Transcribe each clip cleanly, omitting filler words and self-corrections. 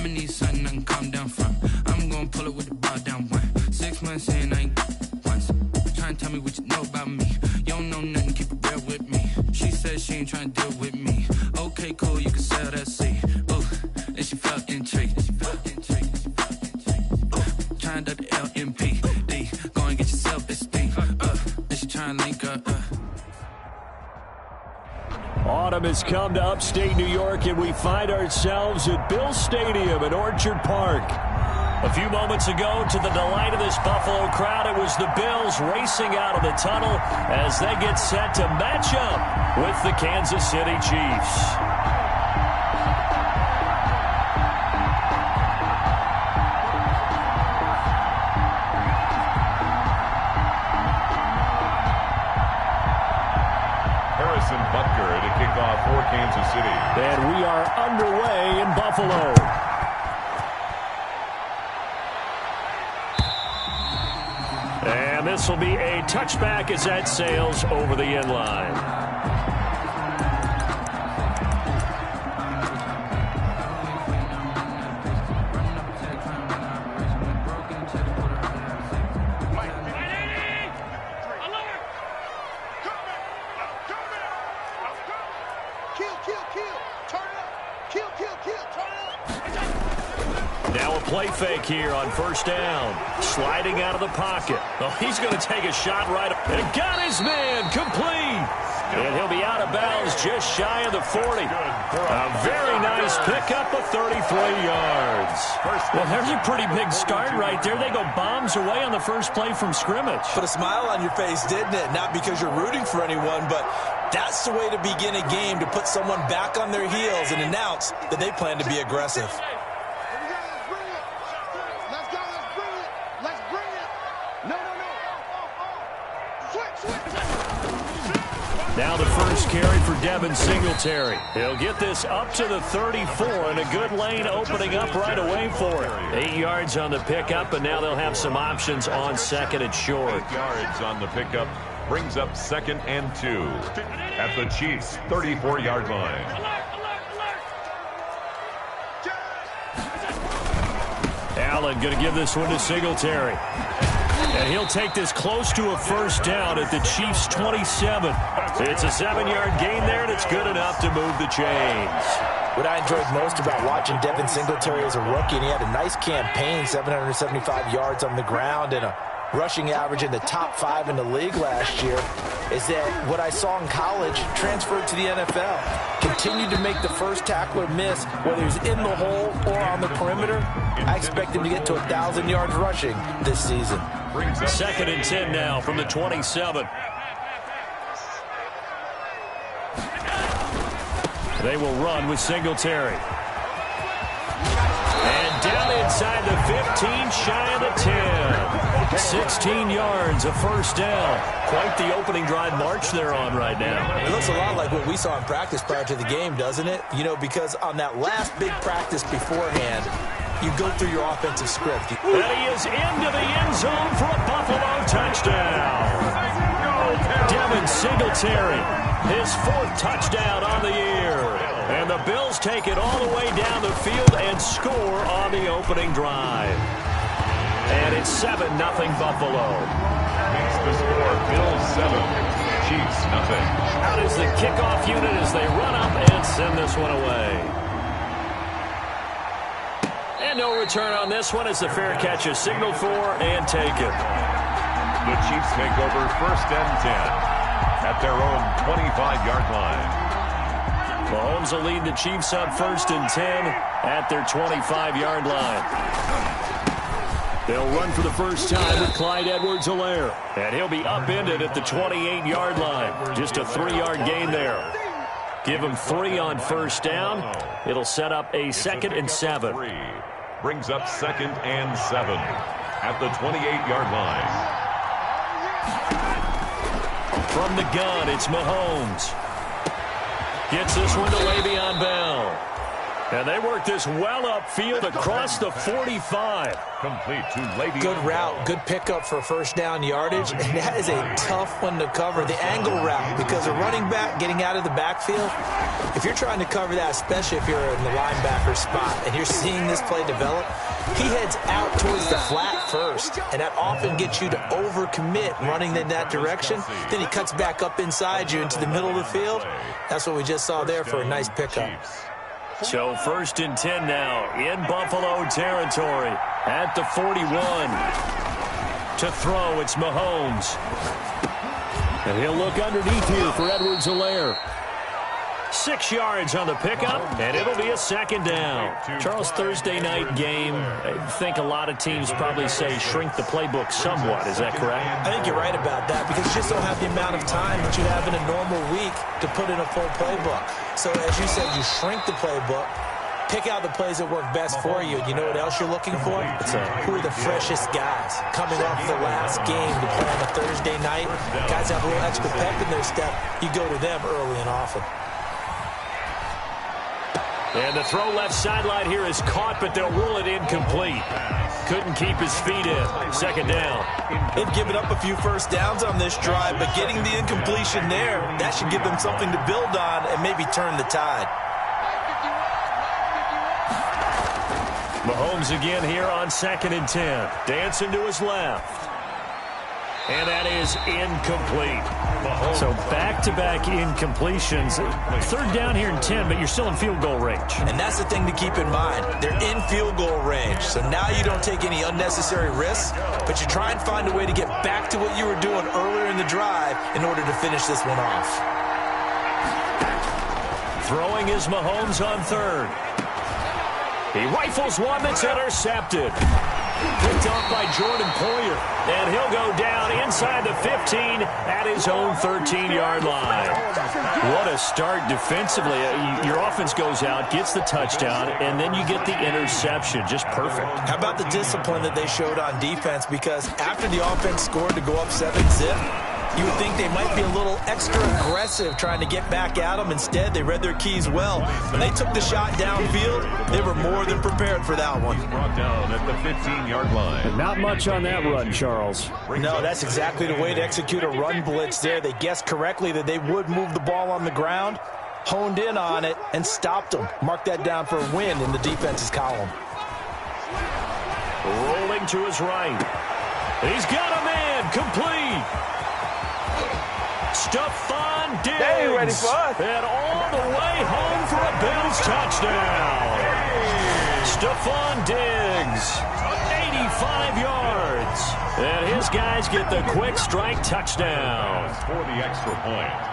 I'ma need something I can calm down from. I'm gonna pull it with the ball down one. 6 months in, I ain't once. Trying to tell me what you know about me. You don't know nothing, keep it real with me. She said she ain't trying to deal with me. Okay, cool, you can sell that seed. Ooh, and she felt intrigued. Trying to the LMPD. Go and get your self-esteem. And she trying to link up. Autumn has come to upstate New York, and we find ourselves at Bill Stadium in Orchard Park. A few moments ago, to the delight of this Buffalo crowd, it was the Bills racing out of the tunnel as they get set to match up with the Kansas City Chiefs. Butker to kick off for Kansas City. And we are underway in Buffalo. And this will be a touchback as that sails over the end line. Now a play fake here on first down. Sliding out of the pocket. Oh, he's going to take a shot right up. And got his man complete. And he'll be out of bounds just shy of the 40. A very nice pickup of 33 yards. Well, there's a pretty big start right there. They go bombs away on the first play from scrimmage. Put a smile on your face, didn't it? Not because you're rooting for anyone, but that's the way to begin a game, to put someone back on their heels and announce that they plan to be aggressive. Now the first carry for Devin Singletary. He'll get this up to the 34, and a good lane opening up right away for him. 8 yards on the pickup, and now they'll have some options on second and short. 8 yards on the pickup brings up 2nd and 2 at the Chiefs' 34-yard line. Allen going to give this one to Singletary. And he'll take this close to a first down at the Chiefs' 27. It's a 7-yard gain there, and it's good enough to move the chains. What I enjoyed most about watching Devin Singletary as a rookie, and he had a nice campaign, 775 yards on the ground and a rushing average in the top 5 in the league last year, is that what I saw in college transferred to the NFL. Continued to make the first tackler miss, whether he's in the hole or on the perimeter. I expect him to get to 1,000 yards rushing this season. 2nd and 10 now from the 27. They will run with Singletary. And down inside the 15, shy of the 10. 16 yards, a first down. Quite the opening drive march they're on right now. It looks a lot like what we saw in practice prior to the game, doesn't it? You know, because on that last big practice beforehand, you go through your offensive script. And he is into the end zone for a Buffalo touchdown. Devin Singletary, his 4th touchdown on the year. And the Bills take it all the way down the field and score on the opening drive. And it's 7-0 Buffalo. Makes the score Bills 7, Chiefs 0. Out is the kickoff unit as they run up and send this one away. And no return on this one as the fair catch is signaled for and taken. The Chiefs take over 1st and 10 at their own 25-yard line. Mahomes will lead the Chiefs up 1st and 10 at their 25-yard line. They'll run for the first time with Clyde Edwards-Helaire. And he'll be upended at the 28-yard line. Just a 3-yard gain there. Give him 3 on first down. It'll set up a 2nd and 7. Brings up 2nd and 7 at the 28-yard line. From the gun, it's Mahomes. Gets this one to Le'Veon Bell. And they work this well upfield across the 45. Complete to Le'Veon. Good route, good pickup for first down yardage, and that is a tough one to cover, the angle route, because a running back getting out of the backfield, if you're trying to cover that, especially if you're in the linebacker spot and you're seeing this play develop, he heads out towards the flat first, and that often gets you to overcommit running in that direction. Then he cuts back up inside you into the middle of the field. That's what we just saw there for a nice pickup. So 1st and 10 now in Buffalo territory at the 41. To throw, it's Mahomes. And he'll look underneath here for Edwards-Helaire. 6 yards on the pickup, and it'll be a 2nd down. Charles, Thursday night game, I think a lot of teams probably say shrink the playbook somewhat. Is that correct? I think you're right about that because you just don't have the amount of time that you have in a normal week to put in a full playbook. So as you said, you shrink the playbook, pick out the plays that work best for you. You know what else you're looking for? Who are the freshest guys coming off the last game to play on a Thursday night? Guys have a little extra pep in their step. You go to them early and often. And the throw left sideline here is caught, but they'll rule it incomplete. Couldn't keep his feet in. 2nd down. They've given up a few first downs on this drive, but getting the incompletion there, that should give them something to build on and maybe turn the tide. Mahomes again here on 2nd and 10. Dancing to his left. And that is incomplete. So back-to-back incompletions. 3rd down here in 10, but you're still in field goal range. And that's the thing to keep in mind. They're in field goal range. So now you don't take any unnecessary risks, but you try and find a way to get back to what you were doing earlier in the drive in order to finish this one off. Throwing is Mahomes on 3rd. He rifles one that's intercepted. Picked off by Jordan Poyer. And he'll go down inside the 15 at his own 13-yard line. What a start defensively. Your offense goes out, gets the touchdown, and then you get the interception. Just perfect. How about the discipline that they showed on defense? Because after the offense scored to go up 7-zip, you would think they might be a little extra aggressive trying to get back at them. Instead, they read their keys well. When they took the shot downfield, they were more than prepared for that one. Brought down at the 15-yard line. Not much on that run, Charles. No, that's exactly the way to execute a run blitz there. They guessed correctly that they would move the ball on the ground, honed in on it, and stopped them. Mark that down for a win in the defense's column. Rolling to his right. He's got a man, complete. Stephon Diggs. They ain't ready for us. And all the way home for a Bills touchdown. Stephon Diggs, 85 yards. And his guys get the quick strike touchdown. For the extra point.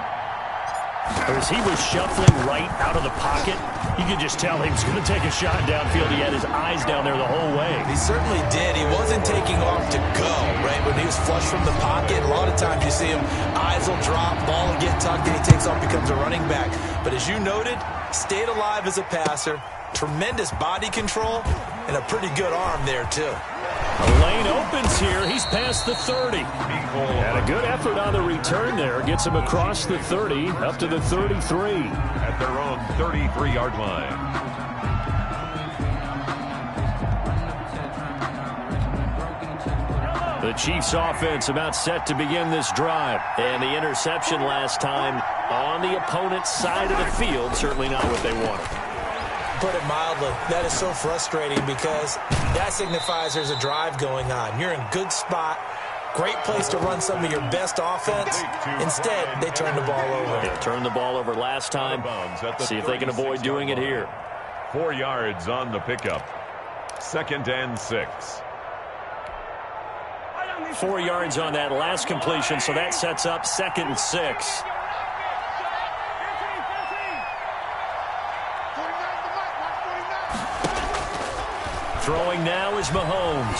As he was shuffling right out of the pocket, you could just tell he was going to take a shot downfield. He had his eyes down there the whole way. He certainly did. He wasn't taking off to go, right? When he was flush from the pocket, a lot of times you see him, eyes will drop, ball will get tucked, and he takes off, becomes a running back. But as you noted, stayed alive as a passer, tremendous body control, and a pretty good arm there, too. The lane opens here. He's past the 30. And a good effort on the return there. Gets him across the 30, up to the 33. At their own 33-yard line. The Chiefs offense about set to begin this drive. And the interception last time on the opponent's side of the field. Certainly not what they wanted. Put it mildly, that is so frustrating because that signifies there's a drive going on. You're in good spot, great place to run some of your best offense. Instead, they turn the ball over. They turned the ball over last time. See if they can avoid doing it here. 4 yards on the pickup. 2nd and 6. 4 yards on that last completion, so that sets up 2nd and 6. Throwing now is Mahomes.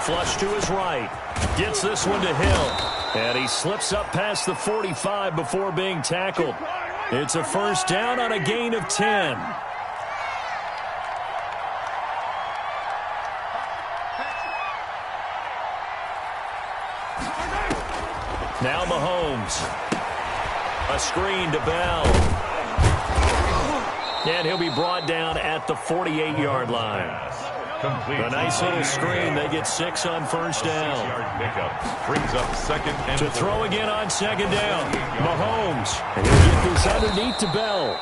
Flush to his right. Gets this one to Hill. And he slips up past the 45 before being tackled. It's a first down on a gain of 10. Now Mahomes. A screen to Bell. And he'll be brought down at the 48-yard line. A nice little screen. They get 6 on first down. 6-yard pickup brings up second and to throw again on second down. Mahomes. And he'll get this underneath to Bell.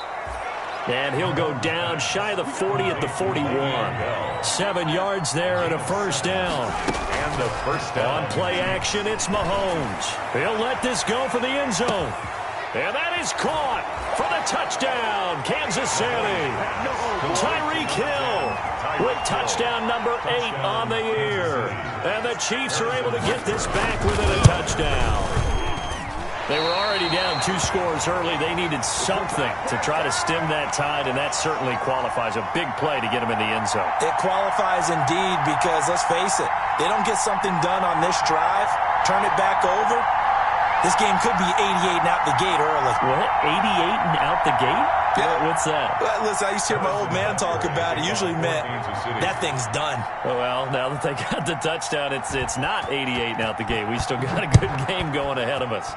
And he'll go down shy of the 40 at the 41. 7 yards there and a first down. And the first down. On play action, it's Mahomes. He'll let this go for the end zone. And that is caught for the touchdown, Kansas City. Tyreek Hill with touchdown number 8 on the year. And the Chiefs are able to get this back within a touchdown. They were already down 2 scores early. They needed something to try to stem that tide, and that certainly qualifies. A big play to get them in the end zone. It qualifies indeed because, let's face it, they don't get something done on this drive, turn it back over. This game could be 88 and out the gate early. What? 88 and out the gate? Yeah. What's that? Well, listen, I used to hear my old man talk about it. Usually meant that thing's done. Oh, well, now that they got the touchdown, it's not 88 and out the gate. We still got a good game going ahead of us.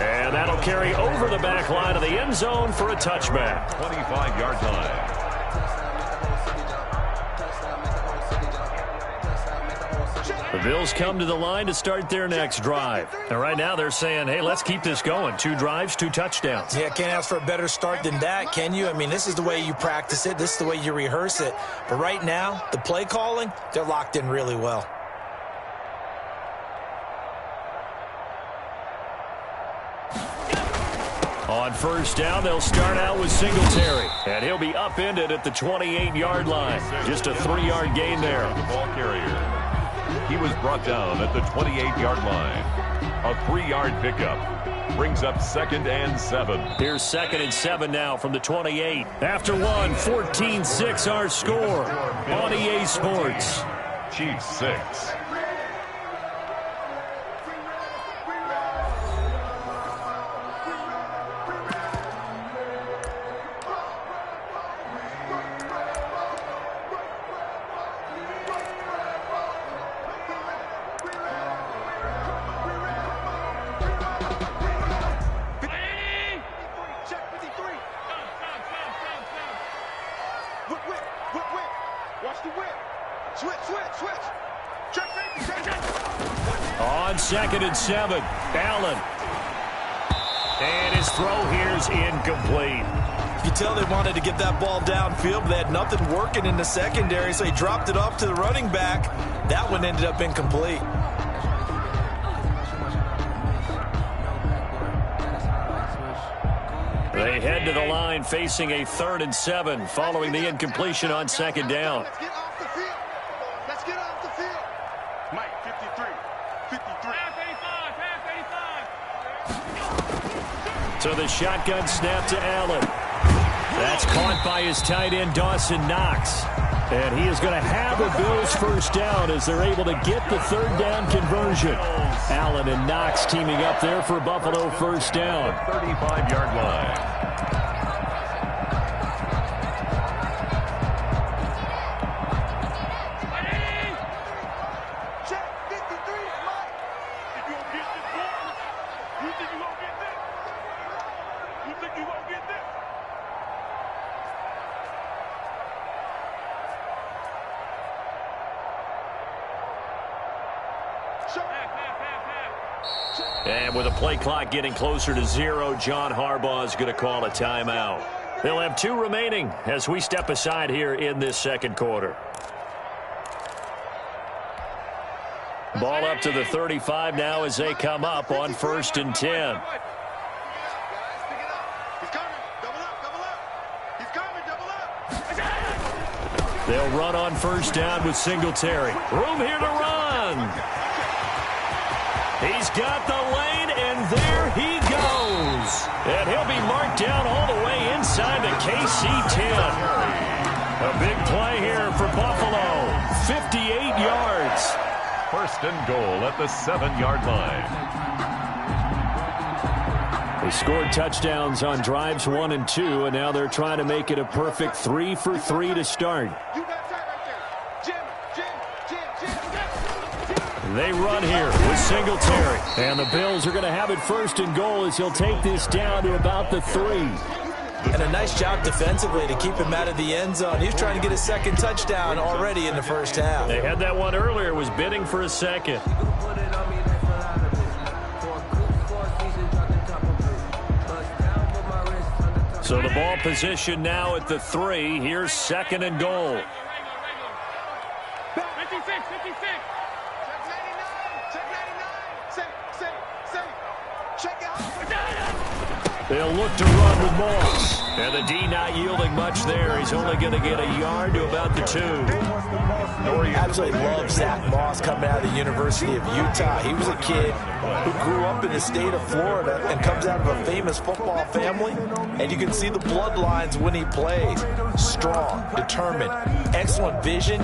And that'll carry over the back line of the end zone for a touchback. 25-yard line. The Bills come to the line to start their next drive. And right now they're saying, hey, let's keep this going. 2 drives, 2 touchdowns. Yeah, can't ask for a better start than that, can you? I mean, this is the way you practice it. This is the way you rehearse it. But right now, the play calling, they're locked in really well. On first down, they'll start out with Singletary. And he'll be upended at the 28-yard line. Just a 3-yard gain there. The ball carrier. He was brought down at the 28-yard line. A 3-yard pickup brings up second and 7. Here's second and 7 now from the 28. After one, 14-6 our score on EA Sports. Chiefs 6. On second and 7, Allen. And his throw here's incomplete. You can tell they wanted to get that ball downfield, but they had nothing working in the secondary, so he dropped it off to the running back. That one ended up incomplete. They head to the line facing a 3rd and 7 following the incompletion on second down. Let's get off the field. Let's get off the field. Mike, 53. 53. Half 85. So the shotgun snap to Allen. That's caught by his tight end, Dawson Knox. And he is going to have the Bills first down as they're able to get the 3rd down conversion. Allen and Knox teaming up there for Buffalo first down. 35-yard line. And with the play clock getting closer to 0, John Harbaugh is going to call a timeout. They'll have 2 remaining as we step aside here in this second quarter. Ball up to the 35 now as they come up on 1st and 10. They'll run on first down with Singletary. Room here to run. He's got the lane, and there he goes. And he'll be marked down all the way inside the KC-10. A big play here for Buffalo. 58 yards. 1st and goal at the 7-yard line. They scored touchdowns on drives 1 and 2, and now they're trying to make it a perfect 3 for 3 to start. They run here with Singletary. And the Bills are going to have it 1st and goal as he'll take this down to about the 3. And a nice job defensively to keep him out of the end zone. He was trying to get a second touchdown already in the first half. They had that one earlier, was bidding for a second. So the ball position now at the 3. Here's 2nd and goal. 56, 56. Check 99, check 99. Check out. They'll look to run with Moss. And the D not yielding much there. He's only going to get a yard to about the 2. Absolutely love Zach Moss coming out of the University of Utah. He was a kid who grew up in the state of Florida and comes out of a famous football family. And you can see the bloodlines when he plays. Strong, determined, excellent vision,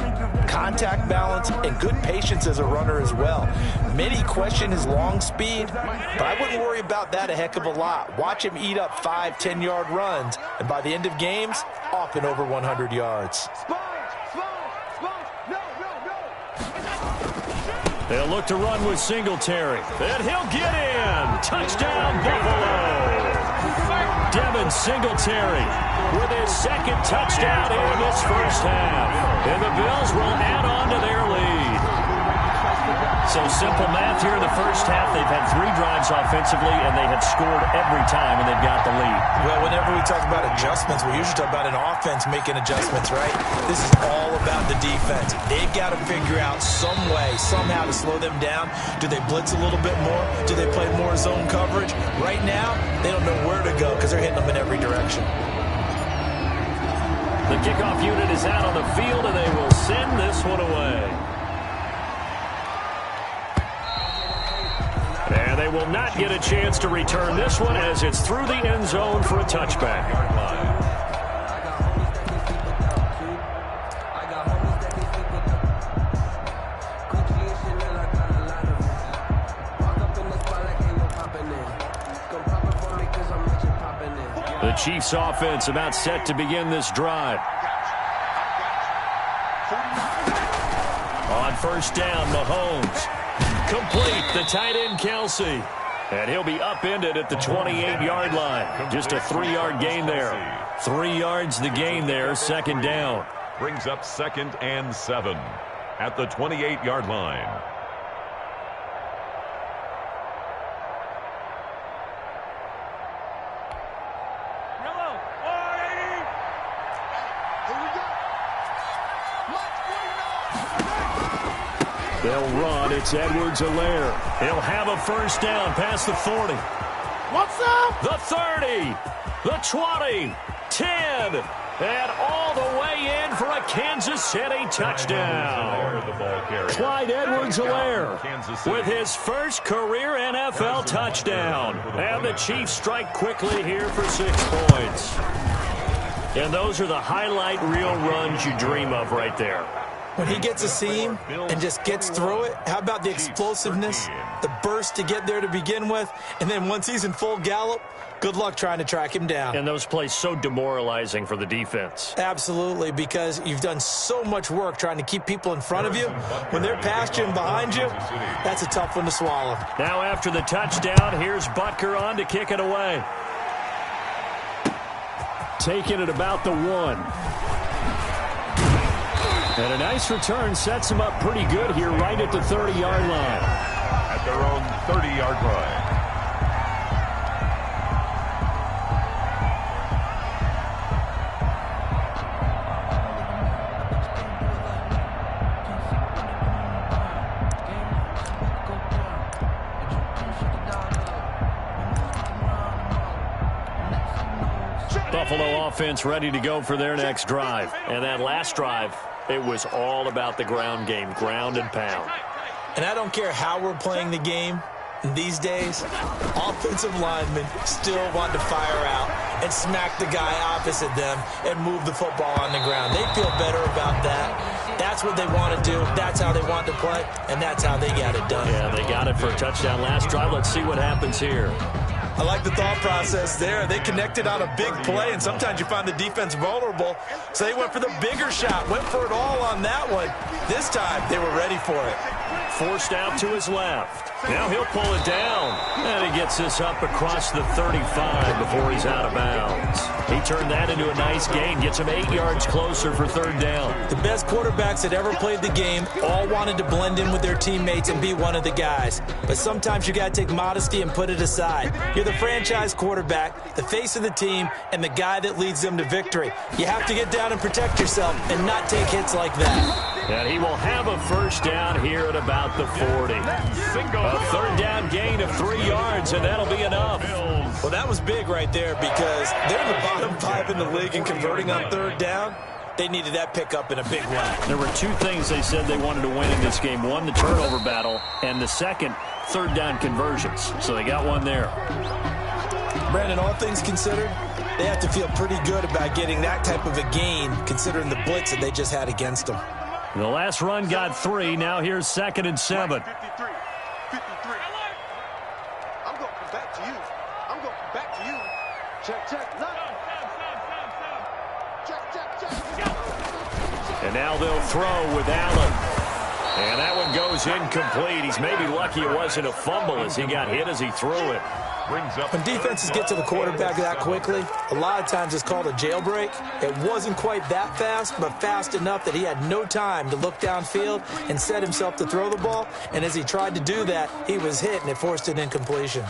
contact balance, and good patience as a runner as well. Many question his long speed, but I wouldn't worry about that a heck of a lot. Watch him eat up 5, 10-yard runs, and by the end of games, often over 100 yards. They'll look to run with Singletary. And he'll get in. Touchdown, Buffalo. Devin Singletary with his 2nd touchdown in this first half. And the Bills will add on to their lead. So simple math here in the first half. They've had 3 drives offensively, and they have scored every time, and they've got the lead. Well, whenever we talk about adjustments, we usually talk about an offense making adjustments, right? This is all about the defense. They've got to figure out some way, somehow to slow them down. Do they blitz a little bit more? Do they play more zone coverage? Right now, they don't know where to go because they're hitting them in every direction. The kickoff unit is out on the field, and they will send this one away. And they will not get a chance to return this one as it's through the end zone for a touchback. The Chiefs offense about set to begin this drive. On 1st down, Mahomes. Complete, the tight end, Kelsey. And he'll be upended at the 28-yard line. Just a 3-yard gain there. 3 yards the gain there, 2nd down. Brings up 2nd and 7 at the 28-yard line. They'll run. It's Edwards-Helaire. He'll have a 1st down past the 40. What's up? The 30. The 20. 10. And all the way in for a Kansas City touchdown. Clyde Edwards-Helaire with his first career NFL touchdown. And the Chiefs strike quickly here for 6 points. And those are the highlight reel runs you dream of right there. When he gets a seam and just gets through it, how about the explosiveness, the burst to get there to begin with, and then once he's in full gallop, good luck trying to track him down. And those plays so demoralizing for the defense. Absolutely, because you've done so much work trying to keep people in front of you. When they're past you and behind you, that's a tough one to swallow. Now after the touchdown, here's Butker on to kick it away. Taking it about the 1. And a nice return sets him up pretty good here right at the 30-yard line. At their own 30-yard line. Buffalo offense ready to go for their next drive. And that last drive, it was all about the ground game, ground and pound. And I don't care how we're playing the game these days, offensive linemen still want to fire out and smack the guy opposite them and move the football on the ground. They feel better about that. That's what they want to do. That's how they want to play, and that's how they got it done. Yeah, they got it for a touchdown last drive. Let's see what happens here. I like the thought process there. They connected on a big play, and sometimes you find the defense vulnerable. So they went for the bigger shot, went for it all on that one. This time, they were ready for it. Forced out to his left. Now he'll pull it down. And he gets this up across the 35 before he's out of bounds. He turned that into a nice gain. Gets him 8 yards closer for third down. The best quarterbacks that ever played the game all wanted to blend in with their teammates and be one of the guys. But sometimes you got to take modesty and put it aside. You're the franchise quarterback, the face of the team, and the guy that leads them to victory. You have to get down and protect yourself and not take hits like that. And he will have a first down here at about the 40. A third down gain of 3 yards, and that'll be enough. Well, that was big right there because they're in the bottom 5 in the league in converting on third down. They needed that pickup in a big way. There were 2 things they said they wanted to win in this game. One, the turnover battle, and the second, third down conversions. So they got one there. Brandon, all things considered, they have to feel pretty good about getting that type of a gain considering the blitz that they just had against them. The last run got 3. Now here's 2nd and 7. 53. I'm going to come back to you. I'm going to come back to you. Check. Check. And now they'll throw with Allen. And that one goes incomplete. He's maybe lucky it wasn't a fumble as he got hit as he threw it. When defenses get to the quarterback that quickly, a lot of times it's called a jailbreak. It wasn't quite that fast, but fast enough that he had no time to look downfield and set himself to throw the ball. And as he tried to do that, he was hit, and it forced an incompletion.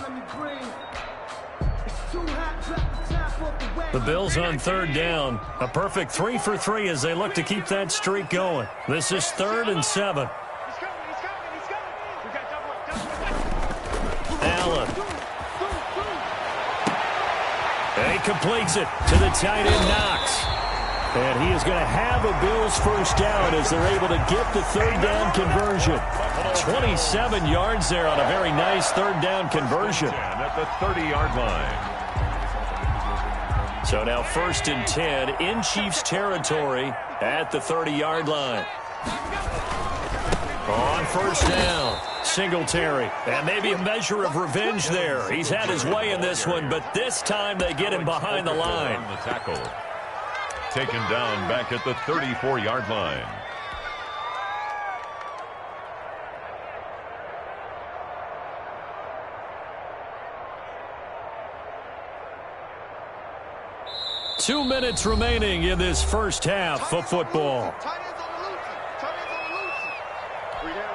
The Bills on third down. A perfect 3 for 3 as they look to keep that streak going. This is 3rd and 7. Allen. And he completes it to the tight end, Knox. And he is going to have a Bills first down as they're able to get the third down conversion. 27 yards there on a very nice third down conversion. At the 30-yard line. So now 1st and 10 in Chiefs territory at the 30-yard line. On first down, Singletary. And maybe a measure of revenge there. He's had his way in this one, but this time they get him behind the line. The tackle. Taken down back at the 34-yard line. Two minutes remaining in this first half of football. Tight ends on the loosey. 3 down.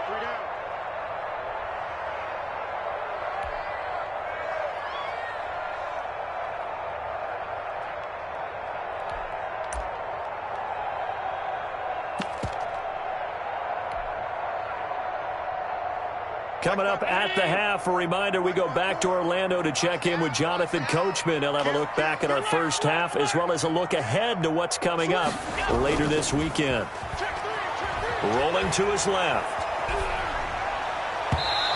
Coming up at the half, a reminder, we go back to Orlando to check in with Jonathan Coachman. He'll have a look back at our first half as well as a look ahead to what's coming up later this weekend. Rolling to his left.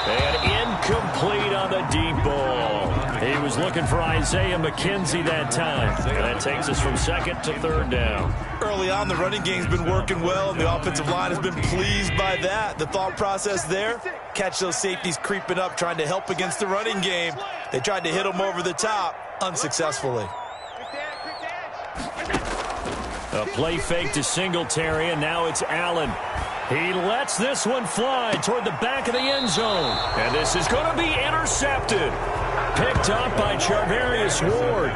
And incomplete on the deep ball. He was looking for Isaiah McKenzie that time. And that takes us from 2nd to 3rd down. Early on, the running game's been working well, and the offensive line has been pleased by that. The thought process there, catch those safeties creeping up, trying to help against the running game. They tried to hit them over the top, unsuccessfully. A play fake to Singletary, and now it's Allen. He lets this one fly toward the back of the end zone. And this is going to be intercepted. Picked up by Charvarius Ward.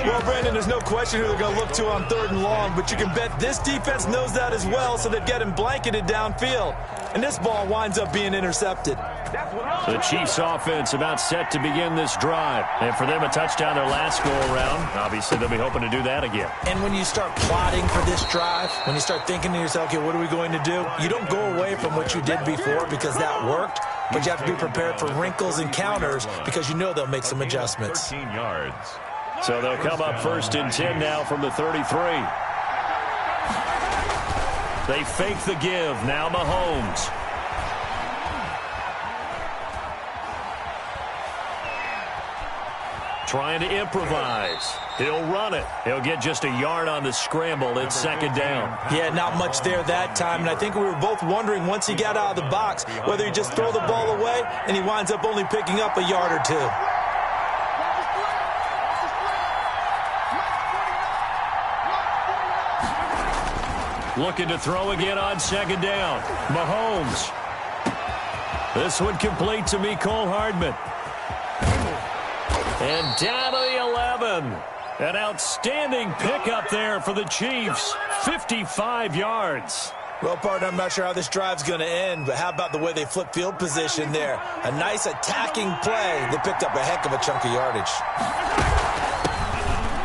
Well, Brandon, there's no question who they're going to look to on 3rd and long, but you can bet this defense knows that as well, so they get him blanketed downfield. And this ball winds up being intercepted. The Chiefs offense about set to begin this drive. And for them, a touchdown their last go-around. Obviously, they'll be hoping to do that again. And when you start plotting for this drive, when you start thinking to yourself, okay, what are we going to do? You don't go away from what you did before because that worked, but you have to be prepared for wrinkles and counters because you know they'll make some adjustments. 13 yards. So they'll come up 1st and 10 now from the 33. They fake the give. Now Mahomes. Trying to improvise. He'll run it. He'll get just a yard on the scramble. It's 2nd down. Yeah, not much there that time. And I think we were both wondering once he got out of the box whether he just throw the ball away and he winds up only picking up a yard or 2. Looking to throw again on 2nd down. Mahomes. This one complete to Mecole Hardman. And down to the 11. An outstanding pickup there for the Chiefs. 55 yards. Well, partner, I'm not sure how this drive's going to end, but how about the way they flip field position there? A nice attacking play. They picked up a heck of a chunk of yardage.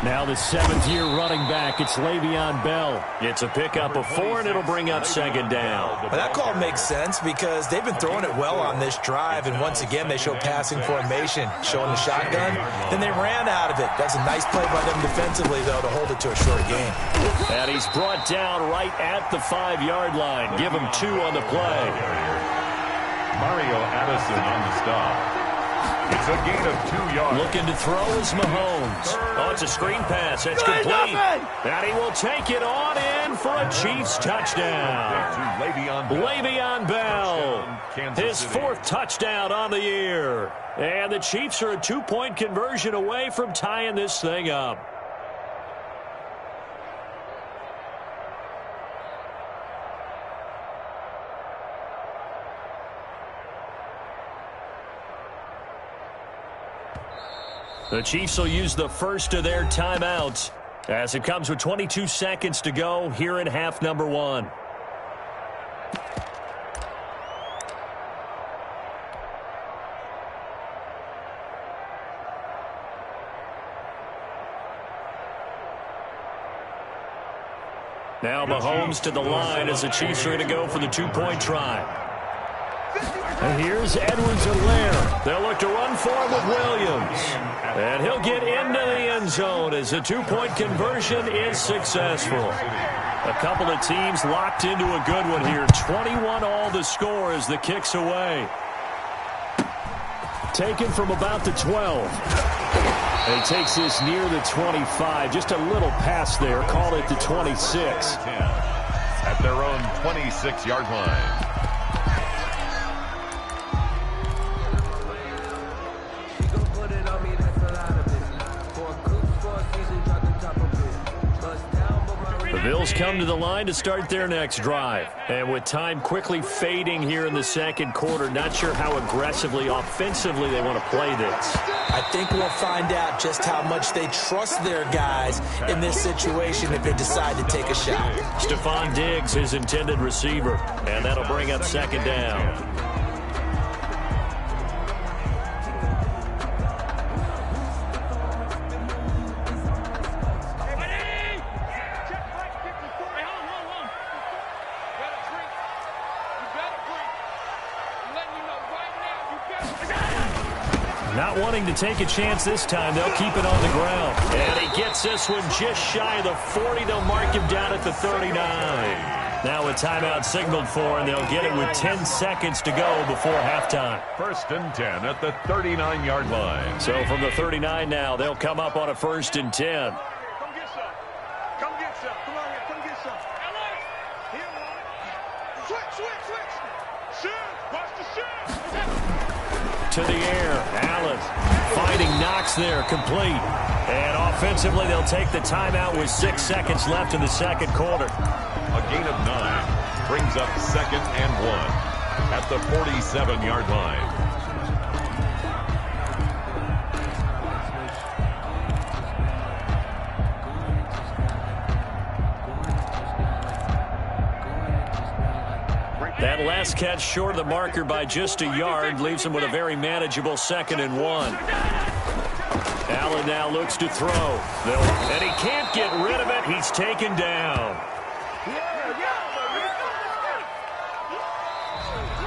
Now the seventh-year running back, it's Le'Veon Bell. It's a pickup of 4, and it'll bring up second down. Well, that call makes sense because they've been throwing it well on this drive, and once again they show passing formation, showing the shotgun. Then they ran out of it. That's a nice play by them defensively, though, to hold it to a short gain. And he's brought down right at the 5-yard line. Give him 2 on the play. Mario Addison on the stop. It's a gain of 2 yards. Looking to throw is Mahomes. Oh, it's a screen pass. It's complete. And he will take it on in for a Chiefs touchdown. Le'Veon Bell. His 4th touchdown on the year. And the Chiefs are a 2-point conversion away from tying this thing up. The Chiefs will use the first of their timeouts as it comes with 22 seconds to go here in half number 1. Now Mahomes to the line as the Chiefs are going to go for the 2-point try. And here's Edwards-Helaire. They'll look to run for him with Williams. And he'll get into the end zone as the 2-point conversion is successful. A couple of teams locked into a good one here. 21-all the score as the kick's away. Taken from about the 12. And he takes this near the 25. Just a little pass there. Call it the 26. At their own 26-yard line. The Bills come to the line to start their next drive. And with time quickly fading here in the second quarter, not sure how aggressively, offensively they want to play this. I think we'll find out just how much they trust their guys in this situation if they decide to take a shot. Stephon Diggs, his intended receiver, and that'll bring up second down. Not wanting to take a chance this time, they'll keep it on the ground. And he gets this one just shy of the 40. They'll mark him down at the 39. Now a timeout signaled for, and they'll get it with 10 seconds to go before halftime. 1st and 10 at the 39-yard line. So from the 39 now, they'll come up on a 1st and 10. Come get some. Come get some. Come on here. Come get some. Switch. Watch the shift. To the air. Allen fighting Knox there, complete. And offensively, they'll take the timeout with 6 seconds left in the second quarter. A gain of 9 brings up 2nd and 1 at the 47-yard line. That last catch short of the marker by just a yard leaves him with a very manageable 2nd and 1. Allen now looks to throw. And he can't get rid of it. He's taken down.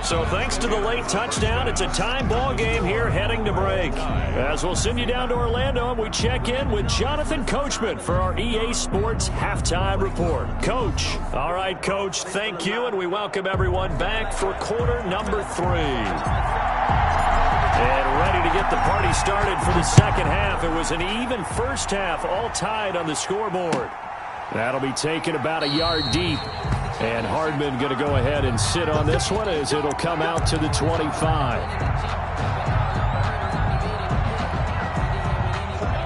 So thanks to the late touchdown, it's a time ball game here heading to break. As we'll send you down to Orlando, and we check in with Jonathan Coachman for our EA Sports Halftime Report. Coach. All right, Coach, thank you, and we welcome everyone back for quarter number 3. And ready to get the party started for the second half. It was an even first half, all tied on the scoreboard. That'll be taken about a yard deep. And Hardman going to go ahead and sit on this one as it'll come out to the 25.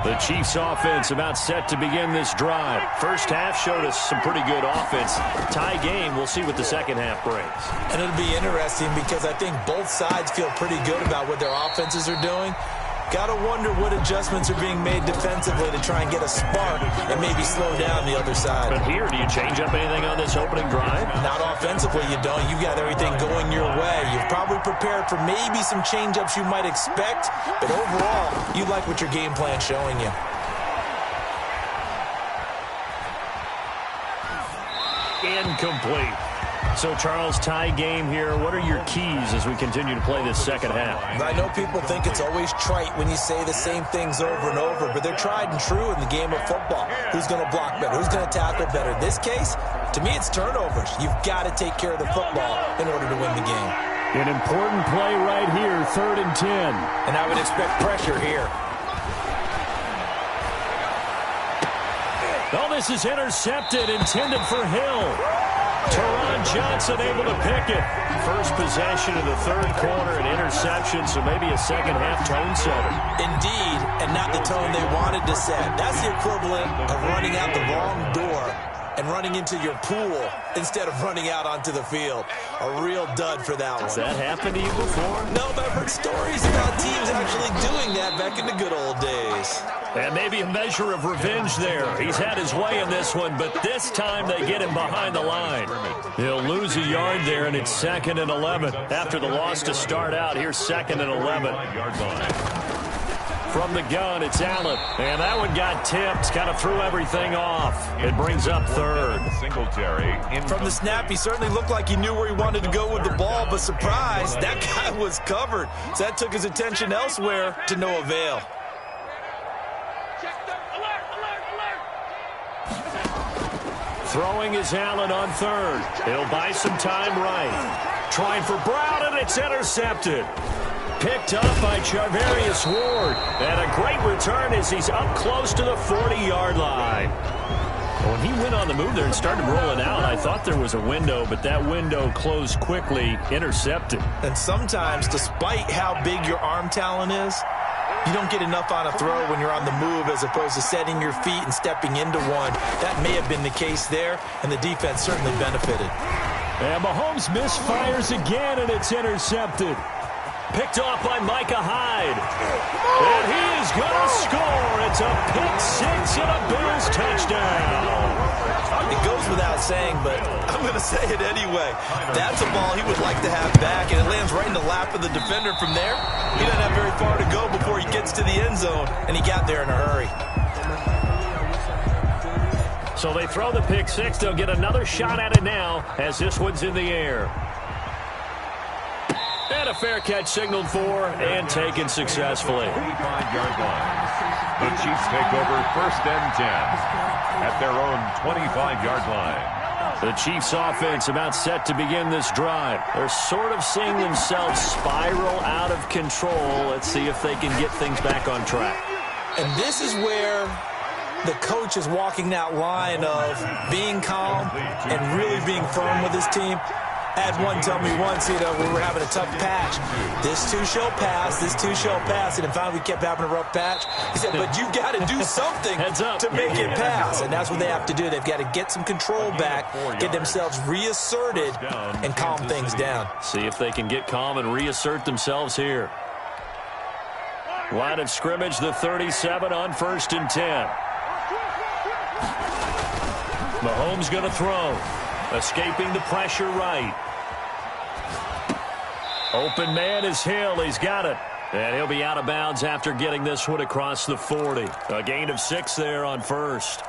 The Chiefs offense about set to begin this drive. First half showed us some pretty good offense. Tie game, we'll see what the second half brings. And it'll be interesting because I think both sides feel pretty good about what their offenses are doing. Got to wonder what adjustments are being made defensively to try and get a spark and maybe slow down the other side. But here, do you change up anything on this opening drive? Not offensively, you don't. You've got everything going your way. You've probably prepared for maybe some change-ups you might expect, but overall, you like what your game plan's showing you. Incomplete. So, Charles, tie game here. What are your keys as we continue to play this second half? I know people think it's always trite when you say the same things over and over, but they're tried and true in the game of football. Who's going to block better? Who's going to tackle better? In this case, to me, it's turnovers. You've got to take care of the football in order to win the game. An important play right here, 3rd and 10. And I would expect pressure here. Oh, this is intercepted, intended for Hill. Teron Johnson able to pick it. First possession of the third quarter, an interception, so maybe a second-half tone setter. Indeed, and not the tone they wanted to set. That's the equivalent of running out the wrong door and running into your pool instead of running out onto the field. A real dud for that one. Has that happened to you before? No, but I've heard stories about teams actually doing that back in the good old days. And maybe a measure of revenge there. He's had his way in this one, but this time they get him behind the line. He'll lose a yard there, and it's 2nd and 11. After the loss to start out, here's 2nd and 11. From the gun, it's Allen. And that one got tipped, kind of threw everything off. It brings up 3rd. Singletary. From the snap, he certainly looked like he knew where he wanted to go with the ball, but surprise, that guy was covered. So that took his attention elsewhere to no avail. Throwing is Allen on 3rd. He'll buy some time right. Trying for Brown, and it's intercepted. Picked up by Charvarius Ward. And a great return as he's up close to the 40-yard line. When he went on the move there and started rolling out, I thought there was a window, but that window closed quickly, intercepted. And sometimes, despite how big your arm talent is, you don't get enough on a throw when you're on the move as opposed to setting your feet and stepping into one. That may have been the case there, and the defense certainly benefited. And Mahomes misfires again, and it's intercepted. Picked off by Micah Hyde. And he is going to score. It's a pick-6 and a Bills touchdown. It goes without saying, but I'm going to say it anyway. That's a ball he would like to have back, and it lands right in the lap of the defender from there. He doesn't have very far to go before he gets to the end zone, and he got there in a hurry. So they throw the pick-6. They'll get another shot at it now as this one's in the air. And a fair catch signaled for and taken successfully. 25-yard line. The Chiefs take over 1st and 10 at their own 25-yard line. The Chiefs offense about set to begin this drive. They're sort of seeing themselves spiral out of control. Let's see if they can get things back on track. And this is where the coach is walking that line of being calm and really being firm with his team. I had one tell me once, we were having a tough patch. This too shall pass, this too shall pass. And finally we kept having a rough patch. He said, but you've got to do something to make it pass. And that's what they have to do. They've got to get some control back, get themselves reasserted, and calm things down. See if they can get calm and reassert themselves here. Line of scrimmage, the 37 on 1st and 10. Mahomes going to throw. Escaping the pressure right. Open man is Hill. He's got it. And he'll be out of bounds after getting this one across the 40. A gain of 6 there on 1st.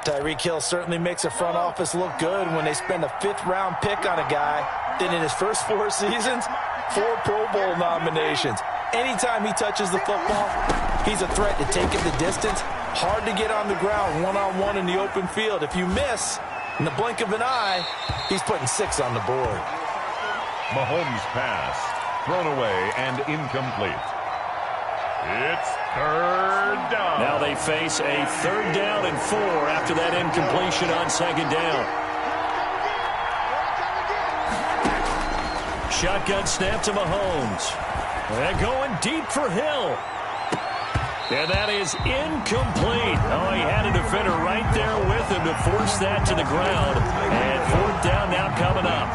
Tyreek Hill certainly makes a front office look good when they spend a 5th-round pick on a guy. Then in his first 4 seasons, 4 Pro Bowl nominations. Anytime he touches the football, he's a threat to take it the distance. Hard to get on the ground one-on-one in the open field. If you miss, in the blink of an eye, he's putting 6 on the board. Mahomes' pass, thrown away and incomplete. It's 3rd down. Now they face a 3rd down and 4 after that incompletion on 2nd down. Shotgun snap to Mahomes. And going deep for Hill. And that is incomplete. Oh, he had a defender right there with him to force that to the ground. And fourth down now coming up.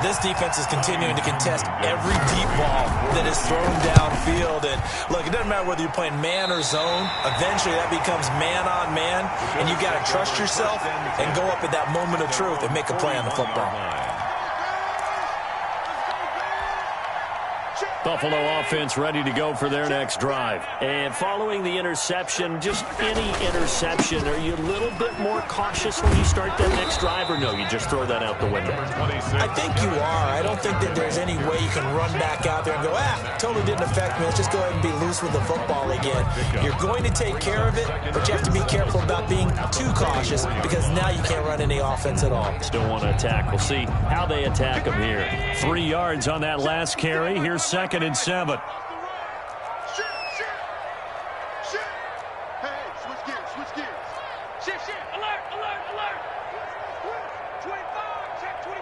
This defense is continuing to contest every deep ball that is thrown downfield. And look, it doesn't matter whether you're playing man or zone. Eventually that becomes man on man. And you've got to trust yourself and go up at that moment of truth and make a play on the football. Buffalo offense ready to go for their next drive. And following the interception, just any interception, are you a little bit more cautious when you start that next drive, or no, you just throw that out the window? I think you are. I don't think that there's any way you can run back out there and go, totally didn't affect me. Let's just go ahead and be loose with the football again. You're going to take care of it, but you have to be careful about being too cautious because now you can't run any offense at all. Still want to attack. We'll see how they attack them here. 3 yards on that last carry. Here's 2nd and 7. Shift. Hey, switch gears. Shift. Alert. 25, check 25.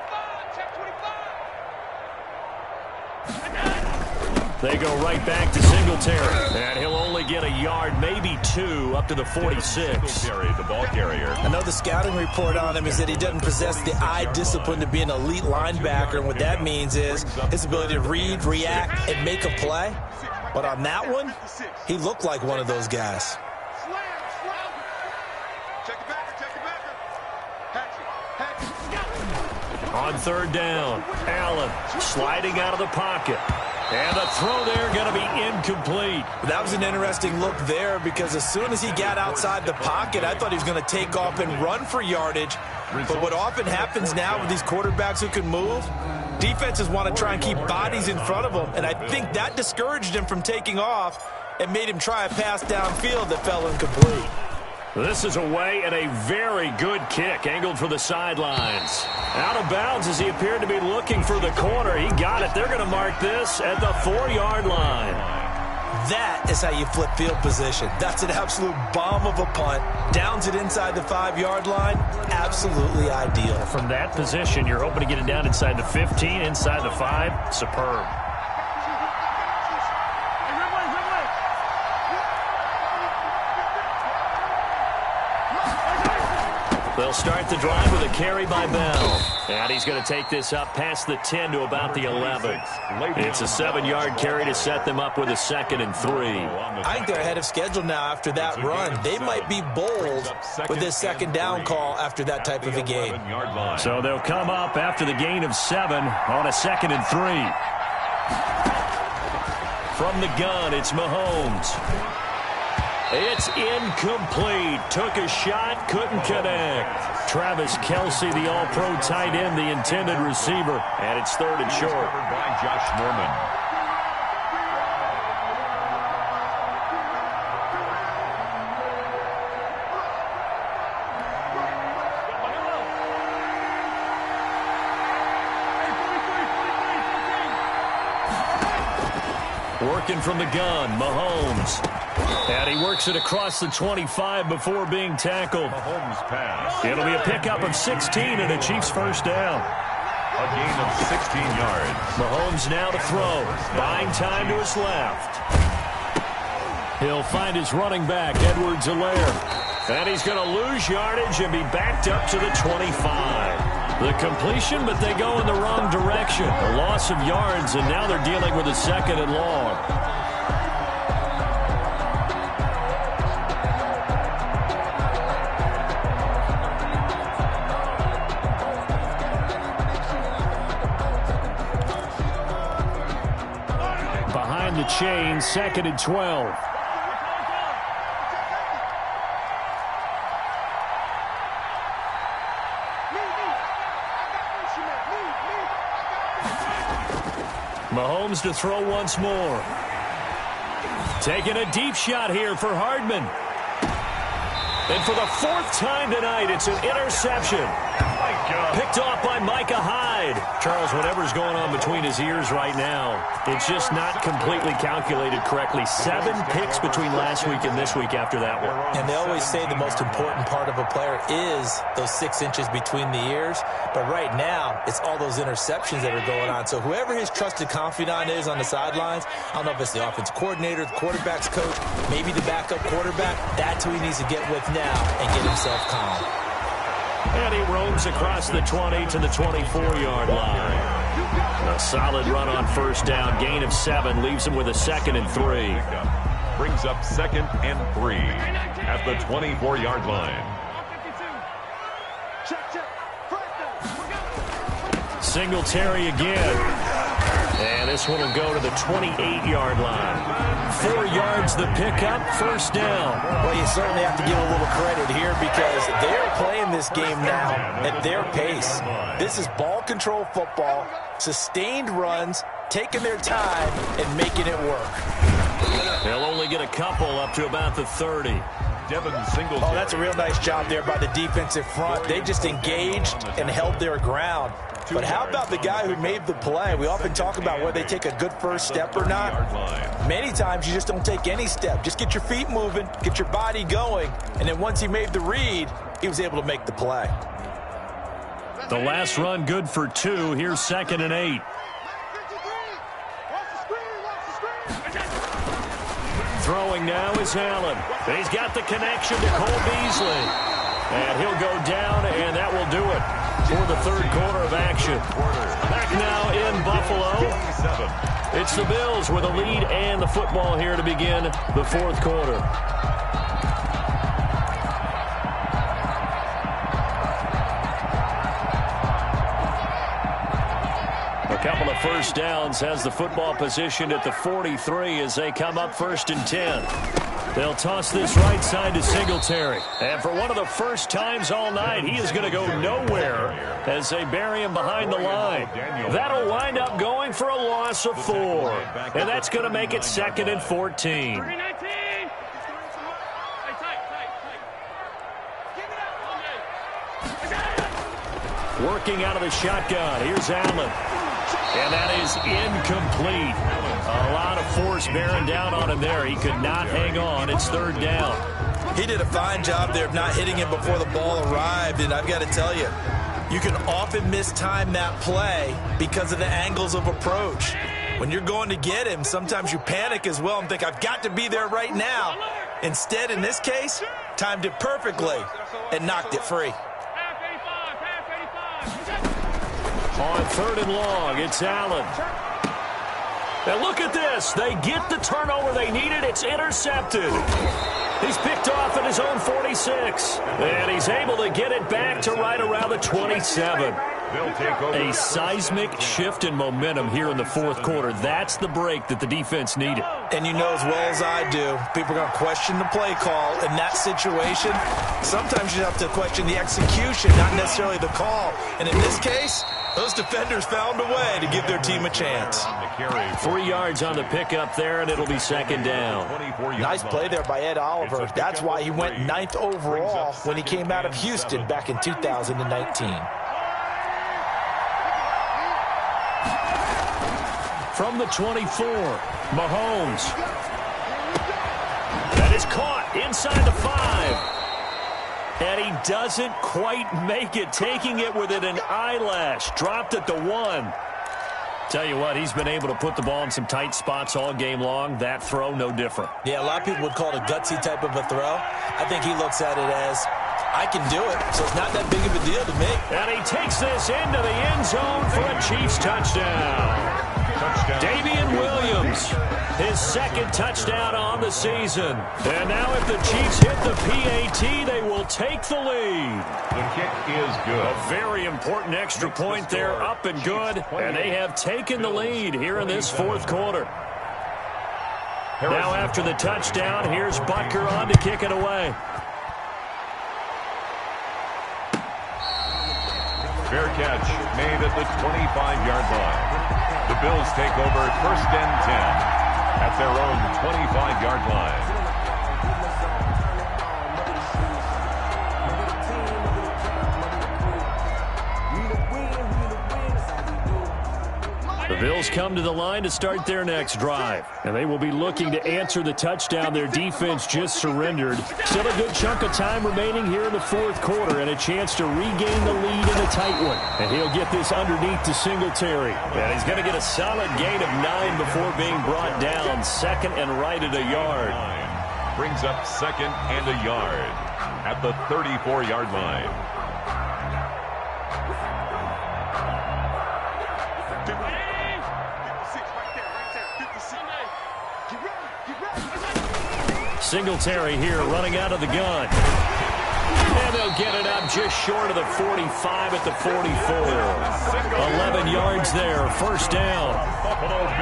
They go right back to Singletary. And he'll only get a yard, maybe 2, up to the 46. The ball carrier. I know the scouting report on him is that he doesn't possess the eye discipline to be an elite linebacker. And what that means is his ability to read, react, and make a play. But on that one, he looked like one of those guys. Check it back. Hatchet. On 3rd down, Allen sliding out of the pocket. And the throw there going to be incomplete. That was an interesting look there because as soon as he got outside the pocket, I thought he was going to take off and run for yardage. But what often happens now with these quarterbacks who can move, defenses want to try and keep bodies in front of them. And I think that discouraged him from taking off and made him try a pass downfield that fell incomplete. This is away and a very good kick, angled for the sidelines. Out of bounds as he appeared to be looking for the corner. He got it. They're going to mark this at the 4-yard line. That is how you flip field position. That's an absolute bomb of a punt. Downs it inside the 5-yard line. Absolutely ideal. From that position, you're hoping to get it down inside the 15, inside the 5. Superb. They'll start the drive with a carry by Bell. And he's going to take this up past the 10 to about the 11. It's a 7-yard carry to set them up with a 2nd and 3. I think they're ahead of schedule now after that run. They might be bold with this 2nd down call after that type of a game. So they'll come up after the gain of 7 on a 2nd and 3. From the gun, it's Mahomes. It's incomplete. Took a shot, couldn't connect. Travis Kelce, the all-pro tight end, the intended receiver. And it's 3rd and short. By Josh Norman. Working from the gun, Mahomes. And he works it across the 25 before being tackled. Mahomes pass. It'll be a pickup of 16 and a Chiefs first down. A gain of 16 yards. Mahomes now to throw. Buying time to his left. He'll find his running back, Edwards-Helaire. And he's going to lose yardage and be backed up to the 25. The completion, but they go in the wrong direction. A loss of yards, and now they're dealing with a 2nd and long. Behind the chain, 2nd and 12. Mahomes to throw once more. Taking a deep shot here for Hardman. And for the 4th time tonight, it's an interception. Picked off by Micah Hyde. Charles, whatever's going on between his ears right now, it's just not completely calculated correctly. 7 picks between last week and this week after that one. And they always say the most important part of a player is those 6 inches between the ears. But right now, it's all those interceptions that are going on. So whoever his trusted confidant is on the sidelines, I don't know if it's the offensive coordinator, the quarterback's coach, maybe the backup quarterback, that's who he needs to get with now and get himself calm. And he roams across the 20 to the 24-yard line. A solid run on first down. Gain of 7 leaves him with a 2nd and 3. Brings up 2nd and 3 at the 24-yard line. Singletary again. And this one will go to the 28-yard line. 4 yards the pickup, first down. Well, you certainly have to give a little credit here because they're playing this game now at their pace. This is ball control football, sustained runs, taking their time and making it work. They'll only get a couple up to about the 30. Devin Singletary. Oh, that's a real nice job there by the defensive front. They just engaged and held their ground. But how about the guy who made the play? We often talk about whether they take a good first step or not. Many times you just don't take any step. Just get your feet moving, get your body going, and then once he made the read, he was able to make the play. The last run good for 2. Here's 2nd and 8. Throwing now is Allen. He's got the connection to Cole Beasley. And he'll go down, and that will do it for the 3rd quarter of action. Back now in Buffalo. It's the Bills with a lead and the football here to begin the 4th quarter. A couple of first downs has the football positioned at the 43 as they come up 1st and 10. They'll toss this right side to Singletary. And for one of the first times all night, he is going to go nowhere as they bury him behind the line. That'll wind up going for a loss of 4. And that's going to make it 2nd and 14. Working out of the shotgun. Here's Allen. And that is incomplete. A lot of force bearing down on him there. He could not hang on. It's 3rd down. He did a fine job there of not hitting him before the ball arrived. And I've got to tell you, you can often mistime that play because of the angles of approach. When you're going to get him, sometimes you panic as well and think, I've got to be there right now. Instead, in this case, timed it perfectly and knocked it free. On 3rd and long, it's Allen. Now look at this. They get the turnover they needed. It's intercepted. He's picked off at his own 46. And he's able to get it back to right around the 27. A seismic shift in momentum here in the 4th quarter. That's the break that the defense needed. And you know as well as I do, people are going to question the play call in that situation. Sometimes you have to question the execution, not necessarily the call. And in this case, those defenders found a way to give their team a chance. 3 yards on the pickup there, and it'll be 2nd down. Nice play there by Ed Oliver. That's why he went 9th overall when he came out of Houston back in 2019. From the 24, Mahomes. That is caught inside the 5. And he doesn't quite make it, taking it within an eyelash. Dropped at the 1. Tell you what, he's been able to put the ball in some tight spots all game long. That throw, no different. Yeah, a lot of people would call it a gutsy type of a throw. I think he looks at it as, I can do it, so it's not that big of a deal to me. And he takes this into the end zone for a Chiefs touchdown. Damian Williams, his 2nd touchdown on the season. And now if the Chiefs hit the PAT, they will take the lead. The kick is good. A very important extra point there, up and good. And they have taken the lead here in this 4th quarter. Now after the touchdown, here's Butker on to kick it away. Fair catch made at the 25-yard line. The Bills take over 1st and 10 at their own 25-yard line. The Bills come to the line to start their next drive. And they will be looking to answer the touchdown their defense just surrendered. Still a good chunk of time remaining here in the fourth quarter and a chance to regain the lead in a tight one. And he'll get this underneath to Singletary. And he's going to get a solid gain of 9 before being brought down. Second and right at a yard. Brings up second and a yard at the 34-yard line. Singletary here running out of the gun. And they'll get it up just short of the 45 at the 44. 11 yards there, first down.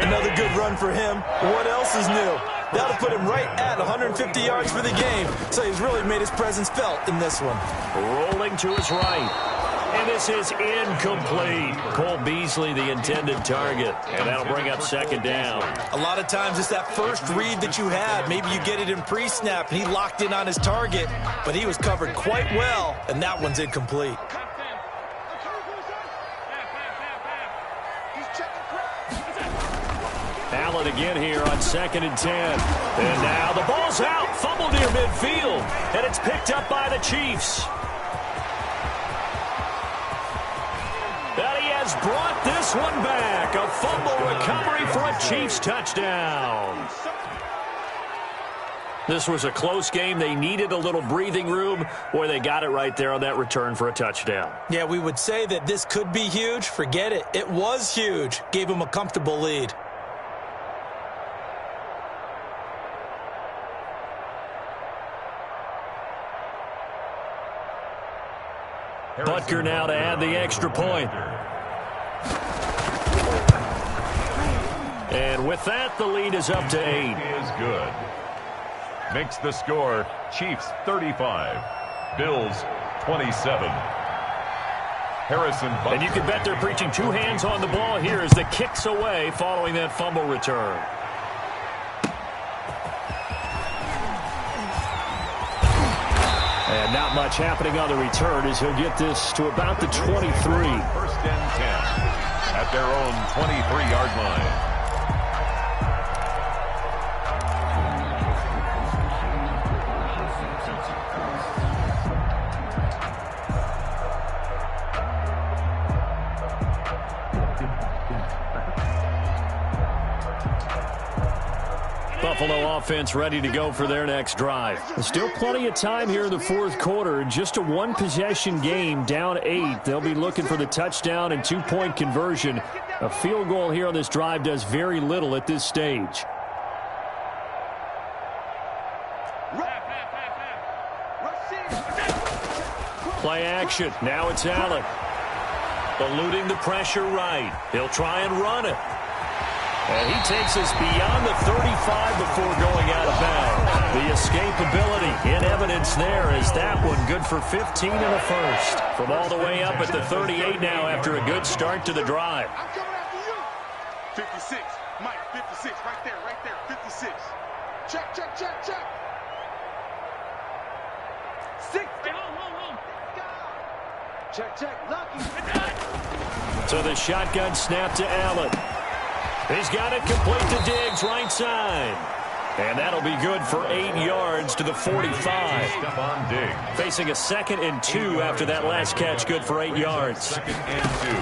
Another good run for him. What else is new? That'll put him right at 150 yards for the game. So he's really made his presence felt in this one. Rolling to his right. And this is incomplete. Cole Beasley, the intended target. And that'll bring up second down. A lot of times it's that first read that you had. Maybe you get it in pre-snap, and he locked in on his target. But he was covered quite well, and that one's incomplete. Allen again here on second and 10. And now the ball's out. Fumble near midfield. And it's picked up by the Chiefs. And he has brought this one back. A fumble recovery for a Chiefs touchdown. This was a close game. They needed a little breathing room. Boy, they got it right there on that return for a touchdown. Yeah, we would say that this could be huge. Forget it. It was huge. Gave him a comfortable lead. Butker now to add the extra point. And with that, the lead is up to 8. Is good. Makes the score Chiefs 35, Bills 27. Harrison Butker. And you can bet they're preaching two hands on the ball here as the kick's away following that fumble return. And not much happening on the return as he'll get this to about the 23. First and 10 at their own 23-yard line. Buffalo offense ready to go for their next drive. Still plenty of time here in the fourth quarter. Just a one-possession game, down 8. They'll be looking for the touchdown and two-point conversion. A field goal here on this drive does very little at this stage. Play action. Now it's Allen. Eluding the pressure right. He'll try and run it. And he takes us beyond the 35 before going out of bounds. The escapability in evidence there is that one good for 15 and a first. From all the way up at the 38 now after a good start to the drive. I'm coming after you. 56. Mike, 56. Right there, 56. Check. Check. Lucky. So the shotgun snap to Allen. He's got it complete to Diggs, right side. And that'll be good for 8 yards to the 45. Stephon Diggs. Facing a 2nd and 2 after that last catch, good for 8 yards. 2nd and 2.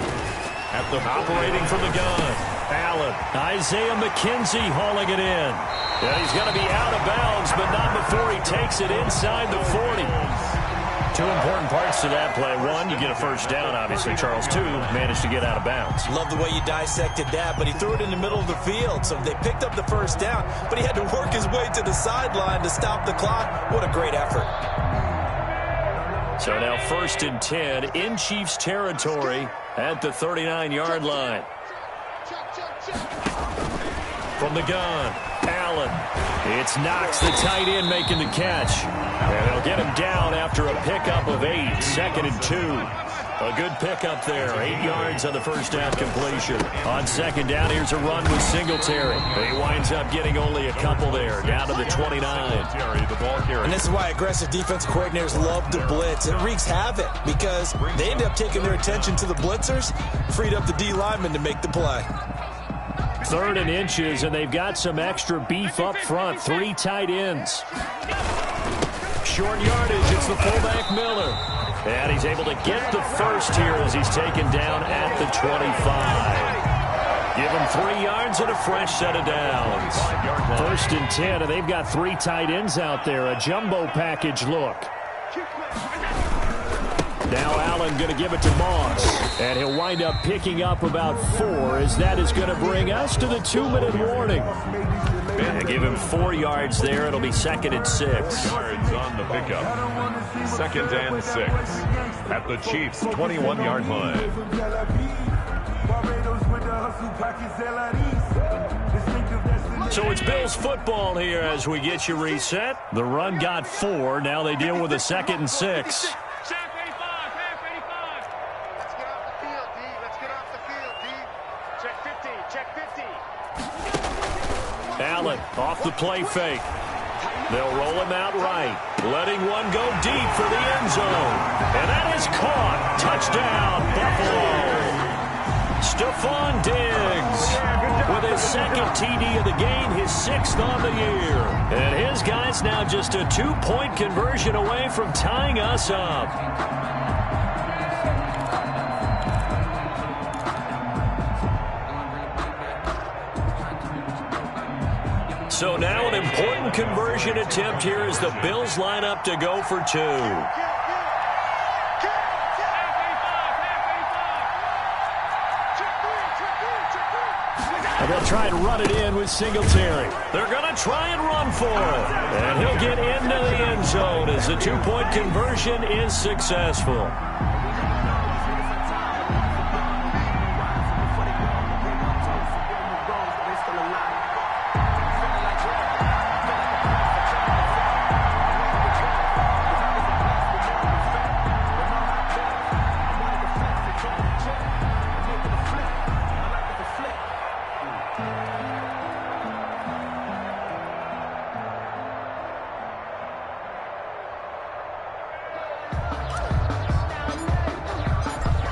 At the operating from the gun. Allen. Isaiah McKenzie hauling it in. Yeah, he's going to be out of bounds, but not before he takes it inside the 40. Two important parts to that play. One, you get a first down, obviously. Charles, 2, managed to get out of bounds. Love the way you dissected that, but he threw it in the middle of the field. So they picked up the first down, but he had to work his way to the sideline to stop the clock. What a great effort. So now 1st and 10 in Chiefs territory at the 39-yard line. From the gun, Allen. It's Knox, the tight end, making the catch. And they'll get him down after a pickup of 8. 2nd and 2. A good pickup there. 8 yards on the first down completion. On second down, here's a run with Singletary. He winds up getting only a couple there, down to the 29. And this is why aggressive defensive coordinators love to blitz. It wreaks havoc because they end up taking their attention to the blitzers, freed up the D lineman to make the play. 3rd and inches, and they've got some extra beef up front. 3 tight ends. Short yardage, it's the fullback Miller. And he's able to get the first here as he's taken down at the 25. Give him 3 yards and a fresh set of downs. 1st and 10, and they've got 3 tight ends out there. A jumbo package look. Now Allen going to give it to Moss. And he'll wind up picking up about 4 as that is going to bring us to the 2-minute warning. And give him 4 yards there. It'll be 2nd and 6. Yards on the pickup. 2nd and 6. At the Chiefs' 21-yard line. So it's Bills football here as we get you reset. The run got 4. Now they deal with a 2nd and 6. Allen off the play fake. They'll roll him out right. Letting one go deep for the end zone. And that is caught. Touchdown, Buffalo. Stephon Diggs with his 2nd TD of the game, his 6th on the year. And his guy's now just a 2-point conversion away from tying us up. So now an important conversion attempt here as the Bills line up to go for 2. And they'll try and run it in with Singletary. They're going to try and run for it. And he'll get into the end zone as the 2-point conversion is successful.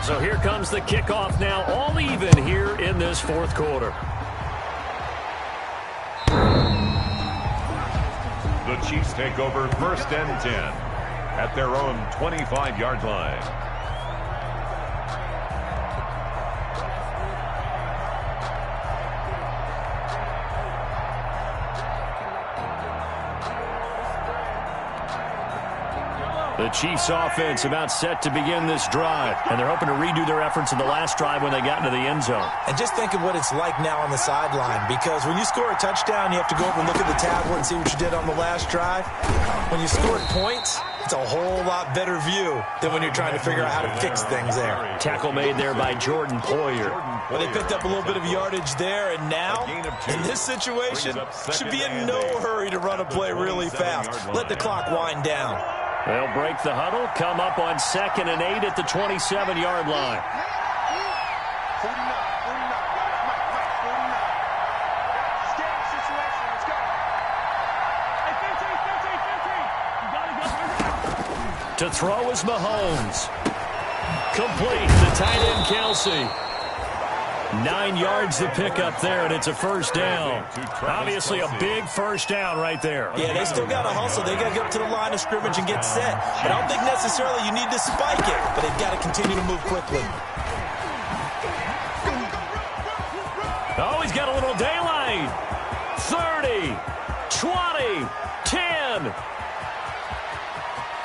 So here comes the kickoff now, all even here in this 4th quarter. The Chiefs take over 1st and 10 at their own 25-yard line. The Chiefs offense about set to begin this drive, and they're hoping to redo their efforts in the last drive when they got into the end zone. And just think of what it's like now on the sideline, because when you score a touchdown, you have to go over and look at the tablet and see what you did on the last drive. When you scored points, it's a whole lot better view than when you're trying to figure out how to fix things there. Tackle made there by Jordan Poyer. Well, they picked up a little bit of yardage there, and now, in this situation, should be in no hurry to run a play really fast. Let the clock wind down. They'll break the huddle, come up on 2nd and 8 at the 27-yard line. 49. Scary situation. Let's go. Hey, 15. You gotta go. To throw is Mahomes. Complete. The tight end, Kelsey. 9 yards to pick up there, and it's a 1st down. Obviously a big 1st down right there. Yeah, they still got to hustle. They got to get up to the line of scrimmage and get set. I don't think necessarily you need to spike it, but they've got to continue to move quickly. Oh, he's got a little daylight. 30, 20, 10.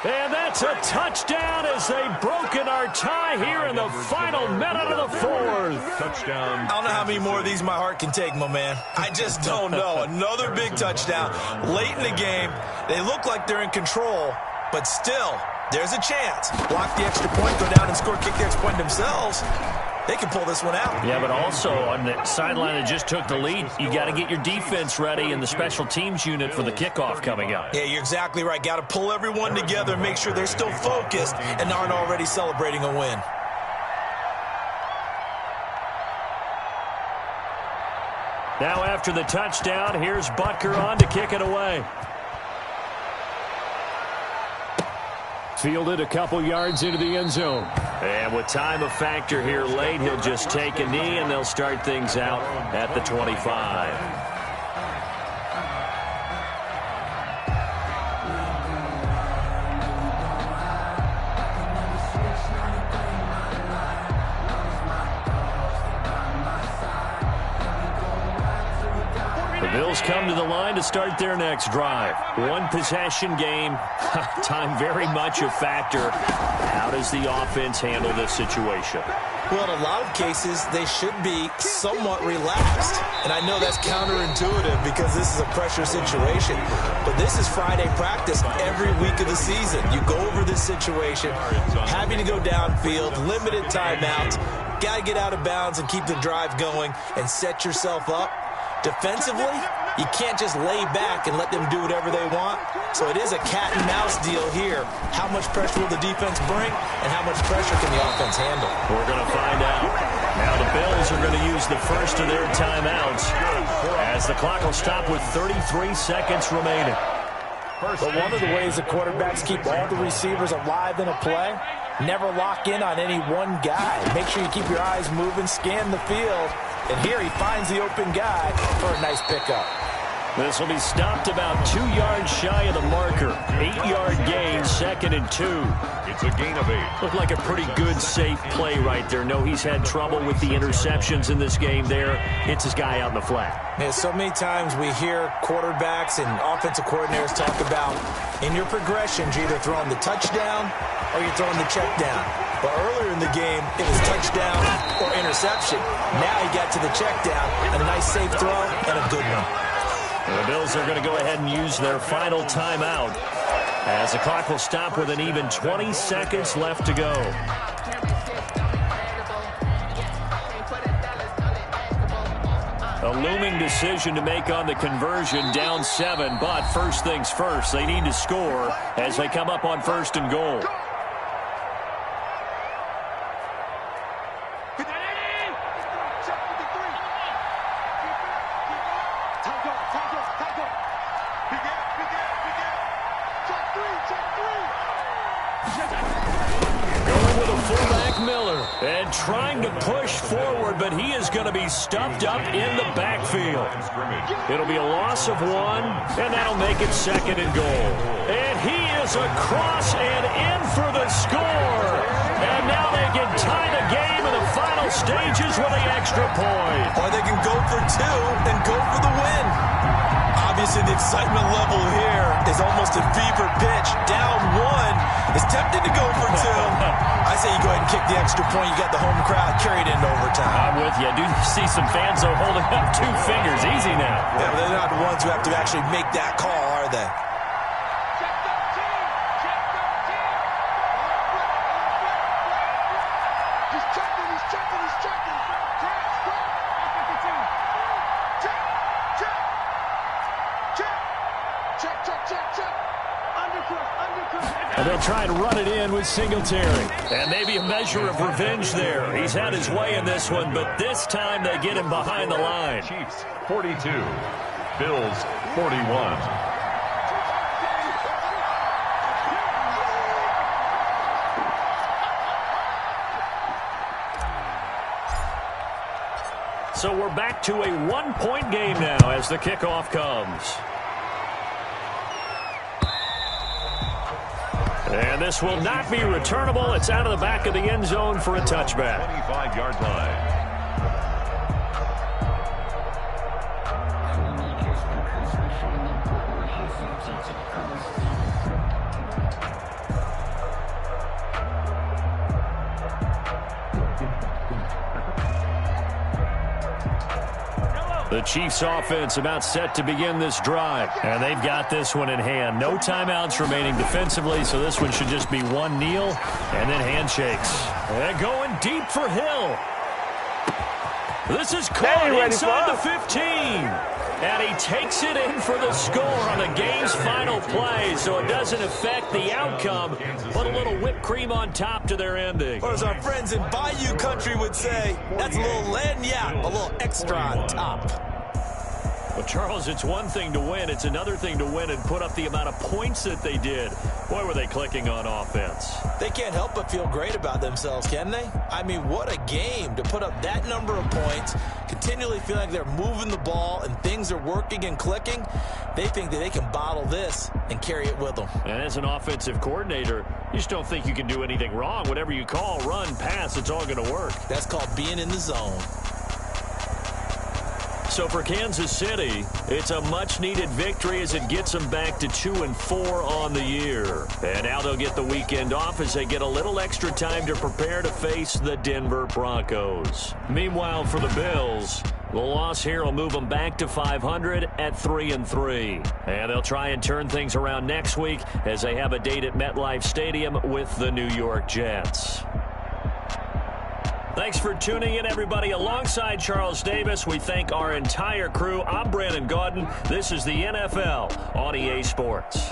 And that's a touchdown as they've broken our tie here in the final minute of the 4th. Touchdown. I don't know how many more of these my heart can take, my man. I just don't know. Another big touchdown late in the game. They look like they're in control, but still, there's a chance. Block the extra point, go down and score, kick the extra point themselves. They can pull this one out. Yeah, but also on the sideline that just took the lead, you got to get your defense ready and the special teams unit for the kickoff coming up. Yeah, you're exactly right. Got to pull everyone together and make sure they're still focused and aren't already celebrating a win. Now after the touchdown, here's Butker on to kick it away. Fielded a couple yards into the end zone. And with time a factor here late, he'll just take a knee, and they'll start things out at the 25. Bills come to the line to start their next drive. One possession game. Time very much a factor. How does the offense handle this situation? Well, in a lot of cases, they should be somewhat relaxed. And I know that's counterintuitive because this is a pressure situation. But this is Friday practice every week of the season. You go over this situation, having to go downfield, limited timeouts, got to get out of bounds and keep the drive going and set yourself up. Defensively, you can't just lay back and let them do whatever they want. So it is a cat and mouse deal here. How much pressure will the defense bring, and how much pressure can the offense handle? We're going to find out. Now the Bills are going to use the first of their timeouts as the clock will stop with 33 seconds remaining. But one of the ways the quarterbacks keep all the receivers alive in a play, never lock in on any one guy. Make sure you keep your eyes moving, scan the field. And here he finds the open guy for a nice pickup. This will be stopped about 2 yards shy of the marker. 8-yard gain, 2nd and 2. It's a gain of 8. Looked like a pretty good, safe play right there. No, he's had trouble with the interceptions in this game there. Hits his guy out in the flat. Yeah, so many times we hear quarterbacks and offensive coordinators talk about in your progressions, you're either throwing the touchdown or you're throwing the check down. But earlier in the game, it was touchdown or interception. Now he got to the check down, and a nice safe throw and a good one. The Bills are going to go ahead and use their final timeout as the clock will stop with an even 20 seconds left to go. A looming decision to make on the conversion, down 7, but first things first, they need to score as they come up on 1st and goal. And trying to push forward, but he is going to be stuffed up in the backfield. It'll be a loss of 1, and that'll make it 2nd and goal. And he is across and in for the score. And now they can tie the game in the final stages with the extra point. Or they can go for 2 and go for the win. Obviously, the excitement level here is almost a fever pitch. Down 1, is tempted to go for 2. I say you go ahead and kick the extra point. You got the home crowd, carry it into overtime. I'm with you. I do see some fans, though, holding up 2 fingers. Easy now. Yeah, but they're not the ones who have to actually make that call, are they? He's checking. Check. And they'll try and run it in with Singletary. And maybe a measure of revenge there. He's had his way in this one, but this time they get him behind the line. Chiefs 42, Bills 41. So we're back to a 1-point game now as the kickoff comes. And this will not be returnable. It's out of the back of the end zone for a touchback. 25-yard line. The Chiefs offense about set to begin this drive. And they've got this one in hand. No timeouts remaining defensively, so this one should just be one kneel and then handshakes. And going deep for Hill. This is caught inside the 15. And he takes it in for the score on the game's final play, so it doesn't affect the outcome. Put a little whipped cream on top to their ending. Or as our friends in Bayou Country would say, that's a little lagniappe, a little extra on top. Well, Charles, it's one thing to win. It's another thing to win and put up the amount of points that they did. Boy, were they clicking on offense. They can't help but feel great about themselves, can they? I mean, what a game to put up that number of points, continually feeling like they're moving the ball and things are working and clicking. They think that they can bottle this and carry it with them. And as an offensive coordinator, you just don't think you can do anything wrong. Whatever you call, run, pass, it's all going to work. That's called being in the zone. So for Kansas City, it's a much-needed victory as it gets them back to 2-4 on the year. And now they'll get the weekend off as they get a little extra time to prepare to face the Denver Broncos. Meanwhile, for the Bills, the loss here will move them back to 500 at 3-3. And they'll try and turn things around next week as they have a date at MetLife Stadium with the New York Jets. Thanks for tuning in, everybody. Alongside Charles Davis, we thank our entire crew. I'm Brandon Gaudin. This is the NFL on EA Sports.